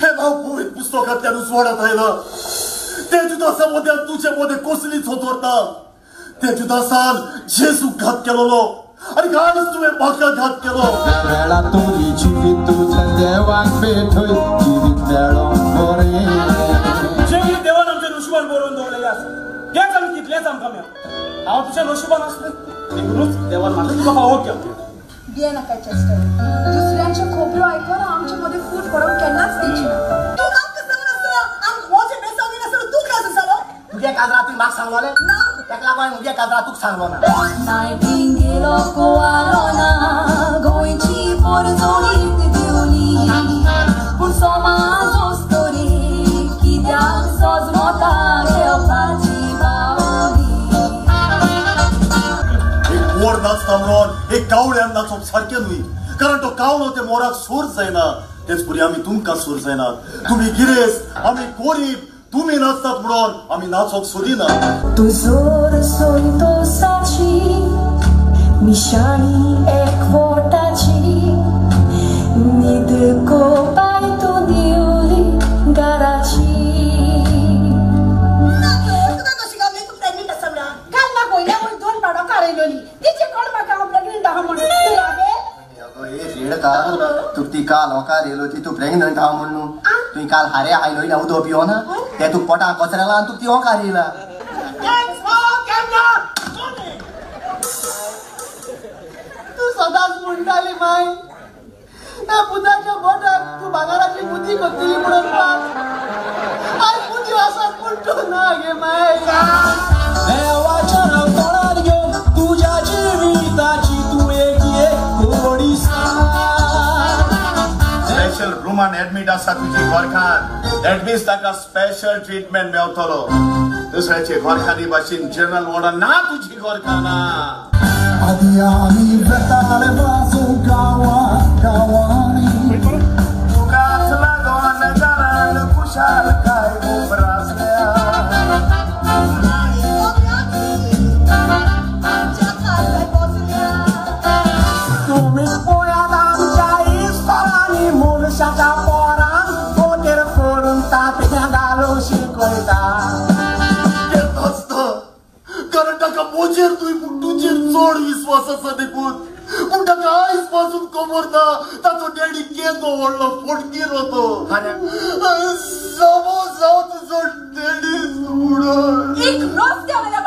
हे नाव पवित्र पुस्तकांतल्यानूच वाडत आयलं ते जुदासामध्ये तुझे मध्ये कोसलीच होता ते जुदासान जेजू घात केलो आणि घाण तुवें म्हाका घात केलो वेळा तुझी जीवित तुझं देवाक भेटोय जीवित वेळो बरें जीवित देवान आमचे नशिबान बरोवन दवरलेले आसा हेच आमी कितलेच आमकां मेळ्ळा हांव तुज्या नशिबान आसलें देखूनच देवान म्हाका तुका फावो केलो बिये नाका चेस्टर दुसऱ्यांचे खोबऱ्यो आयकून आमचे मध्ये फूट पडून केन्नाच दिवची ना तू आमकां सांगून आसलो आमी मोजे बेसावनी नासलो तू क्लास आसलो तुझे काजरा तुवें म्हाका सांगलोलें ना ताका लागून म्हजे काजरा तुका सांगलो ना नायटिंगेलो कोवालोना गोंयची पोरजोळीत दिवली पूण समाज असतो रे कित्याक सजमता घेवपाची मोर नाचता म्हणून एक कावळ्यान नाचप सारकें न्हय कारण तो कावळो ते मोराक सूर जायना तेच परी आमी तुमकां सूर जायनात तुमी गिरेस आमी गरीब तुमी नाचतात म्हणून आमी नाचोंक सोदिना तुजोर संतोषाची मिशाणी एकवटाची न्हीद कोपाय तूं दिवली घराची ती काल होकार येलो ती तू प्रेग्नंट आहा म्हणून तुवें काल हारे आयलोय ना उदो पियो ना ते तू पोटां कोचरेला आनी तुका ती होकार येयला तू सदांच म्हणटाली माय त्या पुताच्या बोटाक तू भांगराची मुदी करतली म्हणून आयज मुदी आसात पूण तूं ना गे माय देवाच्या रवतणात घेवन तुझ्या जिविताची तू एक गोडी स्पेशल रूमान ऍडमिट आसा तुजी घरखान दॅट मीन्स ताका स्पेशल ट्रीटमेंट मेवतलो दुसऱ्याचे घरखानी भाशेन जनरल वॉर्डान ना तुजी घरखाना आदी आमी बेताळे वाजू गावांनी तुकाच लागोन घरान खुशाल काय उबरासल्या तुम्ही पोयात आमच्या इस्कॉलांनी मनशाच्या पोरांक पोटेर फोडून तांतयां घालूंक शिकयता कारण ताका मोजेर तुजेर चड विश्वास आसा देखून पूण ताका आयज पासून खबर ना ताचो डॅडी केदो व्हडलो फोटकीर होतो समज जावं तुजो डॅडी सोडून एक रस्त्यावयल्या